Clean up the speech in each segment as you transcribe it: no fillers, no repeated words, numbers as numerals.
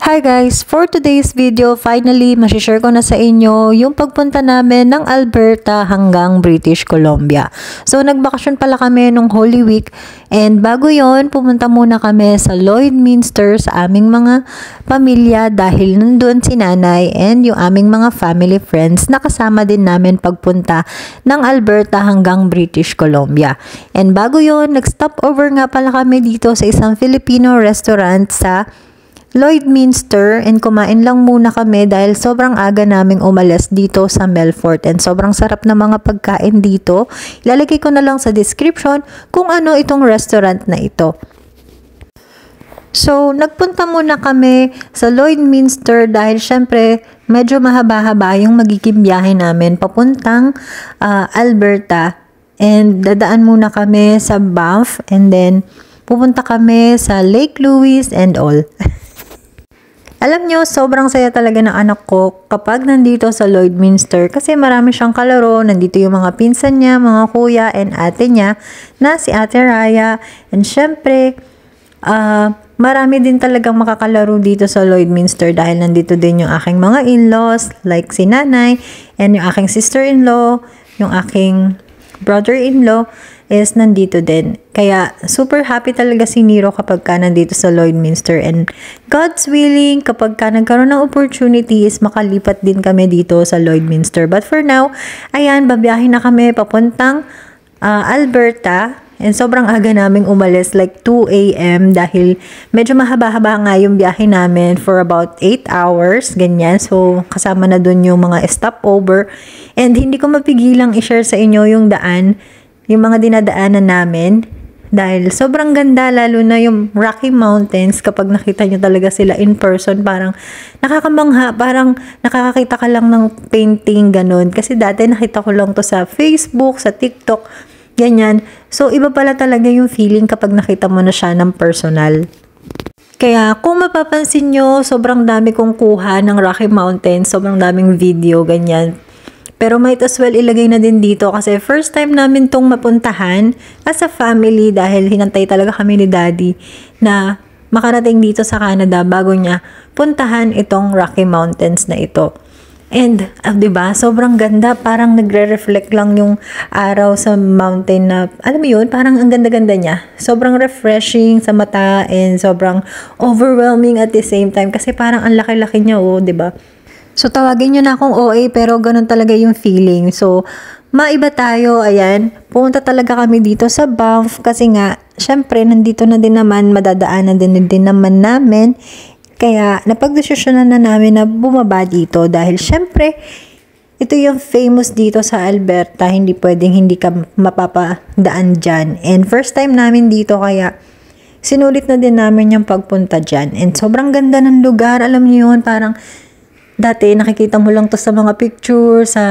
Hi guys! For today's video, finally, masishare ko na sa inyo yung pagpunta namin ng Alberta hanggang British Columbia. So, nagbakasyon pala kami nung Holy Week and bago yon pumunta muna kami sa Lloydminster sa aming mga pamilya dahil nandun si nanay and yung aming mga family friends na kasama din namin pagpunta ng Alberta hanggang British Columbia. And bago yon nag-stop over nga pala kami dito sa isang Filipino restaurant sa Lloydminster and kumain lang muna kami dahil sobrang aga naming umalis dito sa Melfort and sobrang sarap na mga pagkain dito. Ilalagay ko na lang sa description kung ano itong restaurant na ito. So, nagpunta muna kami sa Lloydminster dahil syempre medyo mahaba-haba yung magiging biyahe namin papuntang Alberta and dadaan muna kami sa Banff and then pupunta kami sa Lake Louise and all. Alam nyo, sobrang saya talaga ng anak ko kapag nandito sa Lloydminster kasi marami siyang kalaro. Nandito yung mga pinsan niya, mga kuya and ate niya na si Ate Raya. And syempre, marami din talagang makakalaro dito sa Lloydminster dahil nandito din yung aking mga in-laws like si nanay and yung aking sister-in-law, yung aking brother-in-law is nandito din. Kaya, super happy talaga si Nero kapag ka nandito sa Lloydminster. And God's willing, kapag ka nagkaroon ng opportunity is makalipat din kami dito sa Lloydminster. But for now, ayan, babiyahin na kami papuntang Alberta. And sobrang aga naming umalis, like 2 a.m. dahil medyo mahaba-haba nga yung biyahe namin for about 8 hours, ganyan. So, kasama na dun yung mga stopover. And hindi ko mapigilang i-share sa inyo yung daan, yung mga dinadaanan namin. Dahil sobrang ganda, lalo na yung Rocky Mountains, kapag nakita nyo talaga sila in person, parang nakakamangha, parang nakakakita ka lang ng painting, ganun. Kasi dati nakita ko lang to sa Facebook, sa TikTok, ganyan. So, iba pala talaga yung feeling kapag nakita mo na siya ng personal. Kaya, kung mapapansin nyo, sobrang dami kong kuha ng Rocky Mountains, sobrang daming video, ganyan. Pero might as well ilagay na din dito kasi first time namin tong mapuntahan as a family dahil hinantay talaga kami ni Daddy na makarating dito sa Canada bago niya puntahan itong Rocky Mountains na ito. And, diba, sobrang ganda, parang nagre-reflect lang yung araw sa mountain na, alam mo yun, parang ang ganda-ganda niya. Sobrang refreshing sa mata and sobrang overwhelming at the same time kasi parang ang laki-laki niya, diba? So, tawagin nyo na akong OA pero ganun talaga yung feeling. So, maiba tayo, ayan. Pumunta talaga kami dito sa Banff kasi nga, syempre, nandito na din naman, madadaanan din naman namin. Kaya, napagdesisyonan na namin na bumaba dito dahil syempre, ito yung famous dito sa Alberta. Hindi pwedeng hindi ka mapapadaan dyan. And first time namin dito kaya, sinulit na din namin yung pagpunta dyan. And sobrang ganda ng lugar, alam niyo yun, parang dati, nakikita mo lang to sa mga picture, sa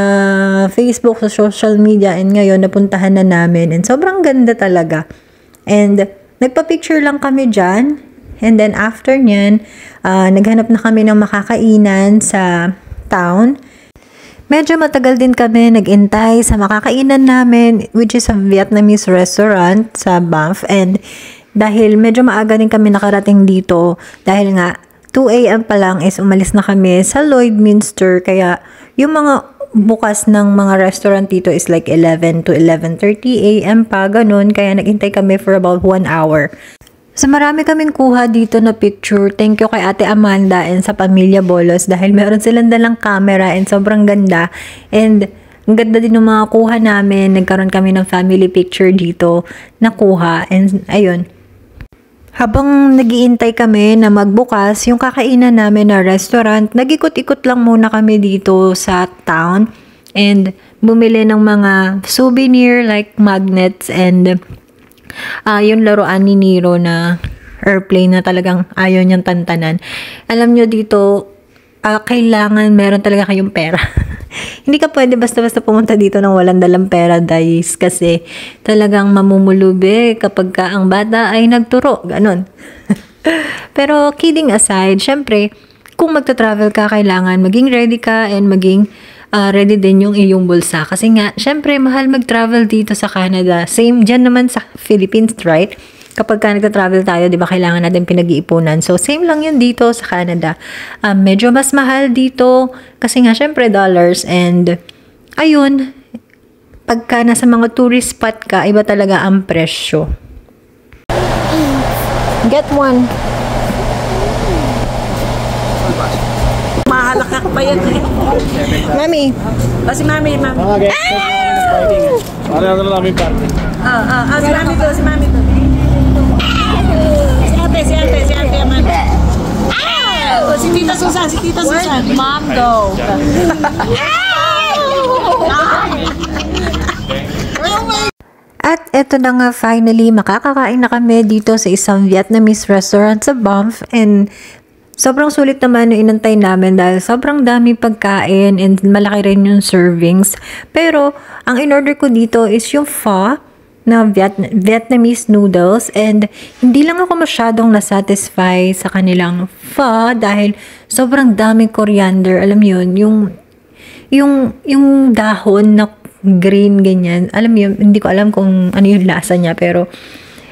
Facebook, sa social media, and ngayon, napuntahan na namin. And sobrang ganda talaga. And, nagpa-picture lang kami dyan. And then, after nyan, naghanap na kami ng makakainan sa town. Medyo matagal din kami nag-intay sa makakainan namin, which is a Vietnamese restaurant sa Banff. And, dahil medyo maaga din kami nakarating dito, dahil nga, 2 a.m. pa lang is umalis na kami sa Lloydminster. Kaya yung mga bukas ng mga restaurant dito is like 11 to 11:30 a.m. pa, ganun. Kaya naghintay kami for about 1 hour. So marami kaming kuha dito na picture. Thank you kay Ate Amanda and sa Pamilya Bolos dahil meron silang dalang camera and sobrang ganda. And ang ganda din ng mga kuha namin. Nagkaroon kami ng family picture dito na kuha. And ayun. Habang nagiintay kami na magbukas, yung kakainan namin na restaurant, nag-ikot-ikot lang muna kami dito sa town and bumili ng mga souvenir like magnets and yung laruan ni Nero na airplane na talagang ayaw niyang tantanan. Alam nyo dito, kailangan meron talaga kayong pera. Hindi ka pwede basta-basta pumunta dito ng walang dalang pera, guys, kasi talagang mamumulubi kapag ka ang bata ay nagturo, ganun. Pero kidding aside, syempre, kung magta-travel ka, kailangan maging ready ka and maging ready din yung iyong bulsa. Kasi nga, syempre, mahal mag-travel dito sa Canada. Same dyan naman sa Philippines, right? kapag ka nagta-travel tayo, di ba, kailangan natin pinag-iipunan. So, same lang yun dito sa Canada. Medyo mas mahal dito kasi nga, syempre, dollars. And, ayun, pagka nasa mga tourist spot ka, iba talaga ang presyo. Get one. Mahalakak pa yan eh. Mami. O si Mami. Okay. Ano na namin party? Si Mami to. Si ate ang Mami. Si Tita Susan. Mom go. At eto na nga, finally, makakakain na kami dito sa isang Vietnamese restaurant sa Banff. And sobrang sulit naman yung inantay namin dahil sobrang dami pagkain and malaki rin yung servings. Pero, ang in-order ko dito is yung pho na Vietnamese noodles. And hindi lang ako masyadong nasatisfy sa kanilang pho dahil sobrang daming coriander. Alam yun, yung dahon na green, ganyan. Alam mo yun, hindi ko alam kung ano yung lasa niya, pero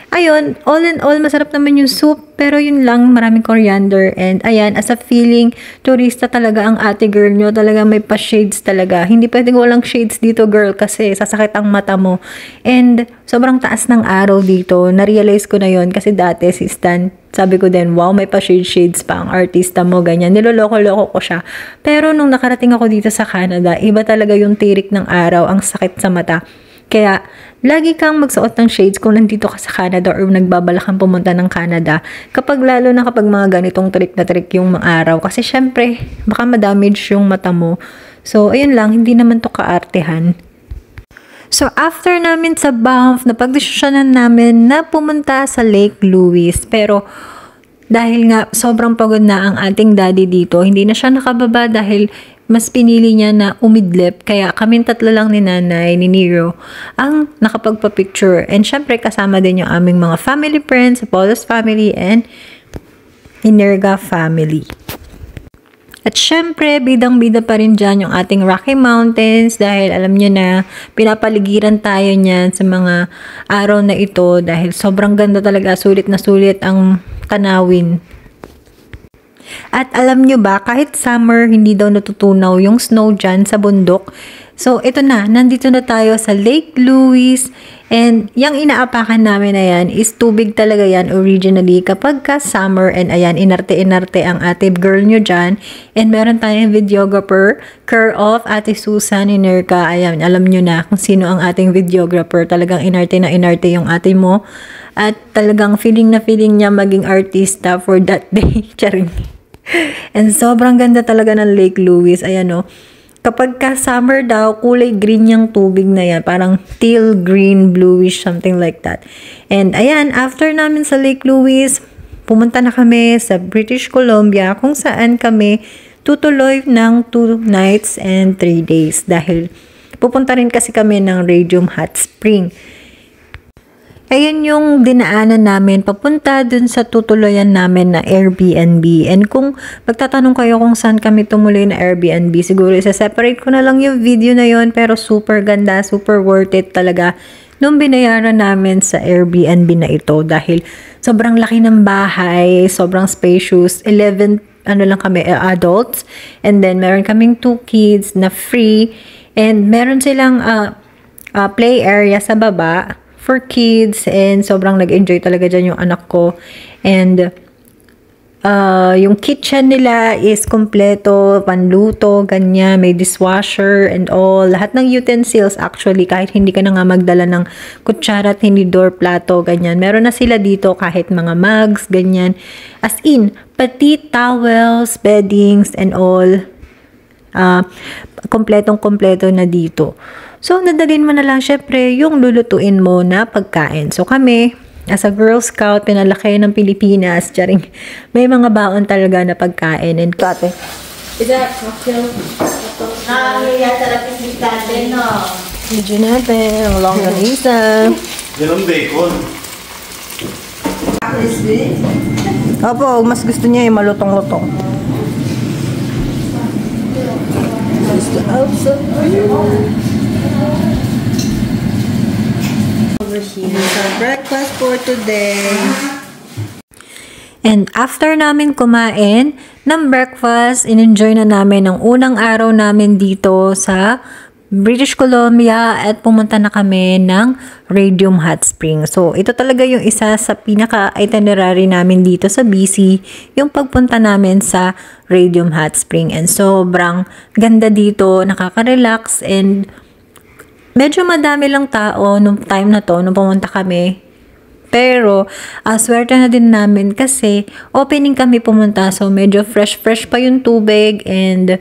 ayun, all in all, masarap naman yung soup, pero yun lang, maraming coriander. And ayan, as a feeling, turista talaga ang ate girl nyo. Talaga may pa-shades talaga. Hindi pwedeng walang shades dito, girl, kasi sasakit ang mata mo. And sobrang taas ng araw dito. Na-realize ko na yun kasi dati si Stan, sabi ko din, wow, may pa-shades pa ang artista mo, ganyan. Niloloko-loko ko siya. Pero nung nakarating ako dito sa Canada, iba talaga yung tirik ng araw, ang sakit sa mata. Kaya, lagi kang magsuot ng shades kung nandito ka sa Canada or nagbabalak kang pumunta ng Canada. Lalo na kapag mga ganitong trick na trick yung mga araw. Kasi syempre, baka ma-damage yung mata mo. So, ayun lang, hindi naman to kaartehan. So, after namin sa Banff, napagdesisyonan namin na pumunta sa Lake Louise. Pero, dahil nga sobrang pagod na ang ating daddy dito, hindi na siya nakababa dahil mas pinili niya na umidlip. Kaya kaming tatlo lang ni nanay, ni Nero, ang nakapagpa-picture. And syempre kasama din yung aming mga family friends, Apollo's family, and Inerga family. At syempre, bidang-bida pa rin dyan yung ating Rocky Mountains dahil alam nyo na pinapaligiran tayo niyan sa mga araw na ito dahil sobrang ganda talaga, sulit na sulit ang tanawin. At alam nyo ba, kahit summer, hindi daw natutunaw yung snow dyan sa bundok. So, ito na, nandito na tayo sa Lake Louise. And yung inaapakan namin na yan is tubig talaga yan originally kapag ka summer. And ayan, inarte-inarte ang ate girl nyo dyan. And meron tayong videographer, care of Ate Susan Inerka. Ayan, alam nyo na kung sino ang ating videographer. Talagang inarte na inarte yung ate mo. At talagang feeling na feeling niya maging artista for that day. Charing. And sobrang ganda talaga ng Lake Louise. Ayan o. Kapag ka summer daw, kulay green yung tubig na yan. Parang teal, green, bluish, something like that. And ayan, after namin sa Lake Louise, pumunta na kami sa British Columbia kung saan kami tutuloy ng 2 nights and 3 days. Dahil pupunta rin kasi kami ng Radium Hot Spring. Ayan yung dinaanan namin papunta dun sa tutuloyan namin na Airbnb. And kung magtatanong kayo kung saan kami tumuloy na Airbnb, siguro isa-separate ko na lang yung video na yon, pero super ganda, super worth it talaga nung binayaran namin sa Airbnb na ito dahil sobrang laki ng bahay, sobrang spacious, 11 lang kami, adults, and then meron kaming 2 kids na free, and meron silang play area sa baba for kids, and sobrang nag-enjoy talaga dyan yung anak ko. And yung kitchen nila is kompleto, panluto, ganyan, may dishwasher and all, lahat ng utensils actually, kahit hindi ka na nga magdala ng kutsara at hindi door plato, ganyan, meron na sila dito, kahit mga mugs, ganyan, as in, pati towels, beddings and all, kompletong-kompleto na dito. So, nadalin mo na lang syempre yung lulutuin mo na pagkain. So, kami, as a Girl Scout, pinalaki ng Pilipinas, charing, may mga baon talaga na pagkain. And kate. Is that cocktail? Yata natin si tate, no? Medyo natin, ang longganisa. Yan ang bacon. Opo, mas gusto niya yung malutong-lutong. This is our breakfast for today. And after namin kumain ng breakfast, in-enjoy na namin ang unang araw namin dito sa British Columbia at pumunta na kami ng Radium Hot Spring. So, ito talaga yung isa sa pinaka-itinerary namin dito sa BC, yung pagpunta namin sa Radium Hot Spring. And sobrang ganda dito, nakaka-relax, and medyo madami lang tao nung time na to, nung pumunta kami. Pero, swerte na din namin kasi opening kami pumunta, so medyo fresh pa yung tubig, and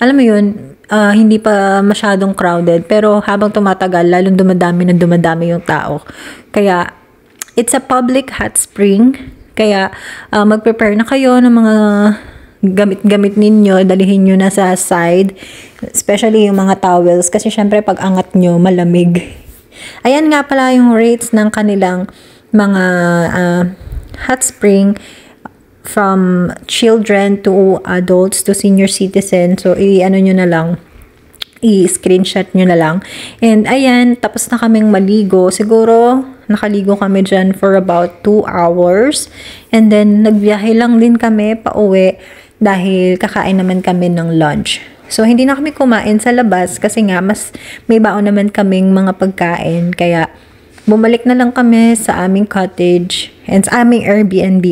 alam mo yun, hindi pa masyadong crowded, pero habang tumatagal, lalong dumadami yung tao. Kaya, it's a public hot spring. Kaya, mag-prepare na kayo ng mga gamit-gamit ninyo, dalihin nyo na sa side, especially yung mga towels, kasi syempre pag angat nyo, malamig. Ayan nga pala yung rates ng kanilang mga hot spring, from children to adults to senior citizen. So, i-ano nyo na lang, i-screenshot nyo na lang. And, ayan, tapos na kaming maligo. Siguro, nakaligo kami dyan for about 2 hours. And then, nagbiyahe lang din kami pauwi dahil kakain naman kami ng lunch. So, hindi na kami kumain sa labas kasi nga, mas may baon naman kaming mga pagkain. Kaya, bumalik na lang kami sa aming cottage and sa aming Airbnb,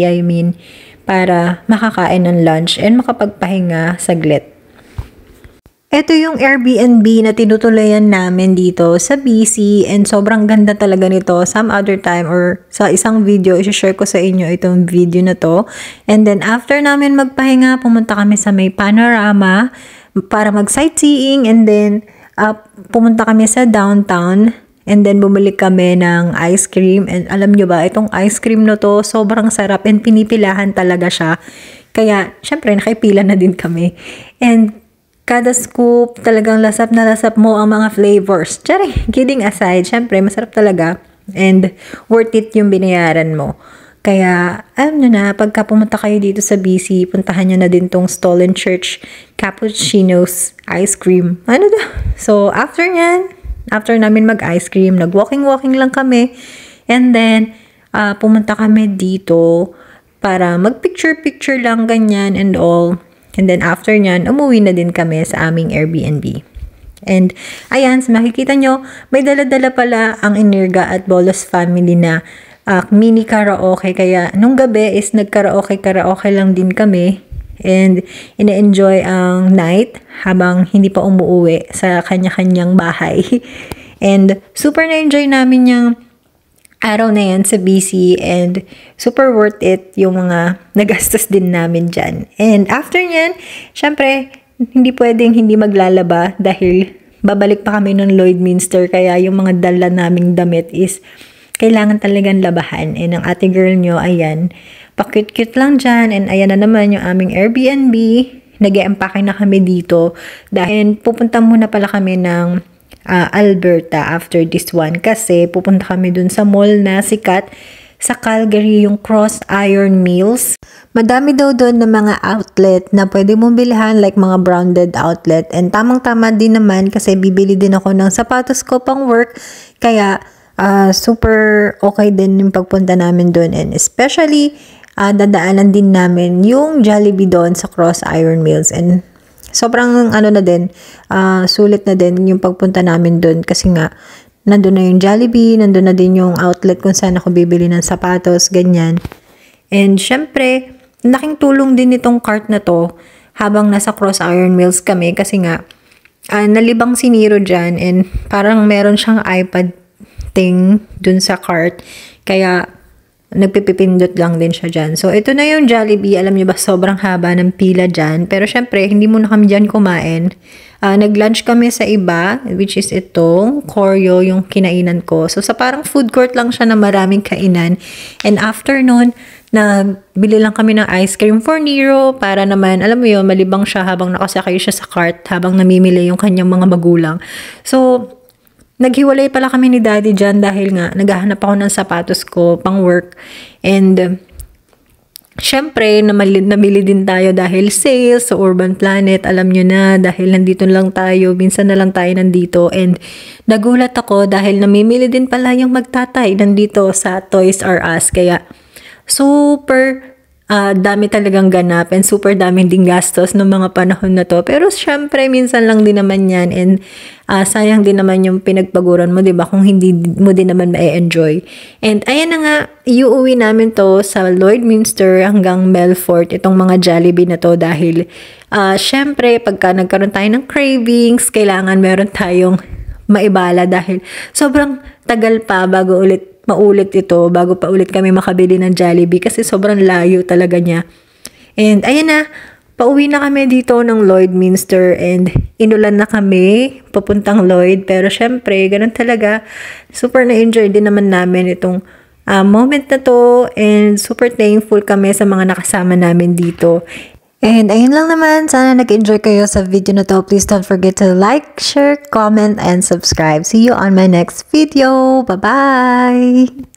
para makakain ng lunch and makapagpahinga saglit. Ito yung Airbnb na tinutulayan namin dito sa BC, and sobrang ganda talaga nito. Some other time or sa isang video, i-share ko sa inyo itong video na to. And then after namin magpahinga, pumunta kami sa may panorama para mag-sightseeing, and then pumunta kami sa downtown. And then, bumili kami ng ice cream. And alam nyo ba, itong ice cream na to, sobrang sarap and pinipilahan talaga siya. Kaya, syempre, nakaipila na din kami. And, kada scoop, talagang lasap na lasap mo ang mga flavors. Tsari, kidding aside, syempre, masarap talaga. And, worth it yung binayaran mo. Kaya, alam nyo na, pagka pumunta kayo dito sa BC, puntahan nyo na din tong Stolen Church Cappuccino's ice cream. Ano da? So, after namin mag-ice cream, nag-walking lang kami. And then, pumunta kami dito para mag-picture lang, ganyan and all. And then, after nyan, umuwi na din kami sa aming Airbnb. And, ayan, so makikita nyo, may dala-dala pala ang Inirga at Bolos family na mini karaoke. Kaya, nung gabi is nag-karaoke lang din kami. And ina-enjoy ang night habang hindi pa umuwi sa kanya-kanyang bahay. And super na-enjoy namin yung araw na yan sa BC, and super worth it yung mga nagastos din namin dyan. And after nyan, syempre, hindi pwedeng hindi maglalaba dahil babalik pa kami ng Lloydminster, kaya yung mga dala naming damit is kailangan talagang labahan. And ang ate girl nyo, ayan, pa-cute-cute lang dyan. And ayan na naman yung aming Airbnb. Nag-e-empake na kami dito. Dahil pupunta muna pala kami ng Alberta after this one. Kasi pupunta kami dun sa mall na sikat sa Calgary, yung Cross Iron Mills. Madami daw doon na mga outlet na pwede mong bilhan, like mga branded outlet. And tamang-tama din naman kasi bibili din ako ng sapatos ko pang work. Kaya super okay din yung pagpunta namin doon, and especially dadaanan din namin yung Jollibee doon sa Cross Iron Mills, and sobrang sulit na din yung pagpunta namin doon kasi nga nandun na yung Jollibee, nandun na din yung outlet kung saan ako bibili ng sapatos, ganyan. And syempre, laking tulong din itong cart na to habang nasa Cross Iron Mills kami kasi nga nalibang si Nero dyan, and parang meron siyang iPad thing dun sa cart. Kaya, nagpipindot lang din siya dyan. So, ito na yung Jollibee. Alam niyo ba, sobrang haba ng pila dyan. Pero, syempre, hindi muna kami dyan kumain. Nag-lunch kami sa iba, which is itong Koryo, yung kinainan ko. So, sa parang food court lang siya na maraming kainan. And after nun, nagbili lang kami ng ice cream for Nero para naman, alam mo yun, malibang siya habang nakasakay siya sa cart, habang namimili yung kanyang mga magulang. So, naghiwalay pala kami ni Daddy dyan dahil nga naghahanap ako ng sapatos ko pang work. And Siyempre, namili din tayo dahil sales sa Urban Planet. Alam nyo na, dahil nandito lang tayo, minsan na lang tayo nandito. And nagulat ako dahil namimili din pala yung magtatay nandito sa Toys R Us. Kaya super dami talagang ganap and super daming ding gastos ng mga panahon na to. Pero syempre, minsan lang din naman yan and sayang din naman yung pinagpaguran mo, diba? Kung hindi mo din naman ma-enjoy. And ayan na nga, iuwi namin to sa Lloydminster hanggang Melfort, itong mga Jollibee na to dahil syempre, pagka nagkaroon tayo ng cravings, kailangan meron tayong maibala dahil sobrang tagal pa bago maulit ito, bago pa ulit kami makabili ng Jollibee kasi sobrang layo talaga niya. And ayan na, pauwi na kami dito ng Lloydminster and inulan na kami papuntang Lloyd. Pero syempre, ganun talaga, super na-enjoy din naman namin itong moment na to and super thankful kami sa mga nakasama namin dito. And ayun lang naman, sana nag-enjoy kayo sa video na to. Please don't forget to like, share, comment, and subscribe. See you on my next video. Bye-bye!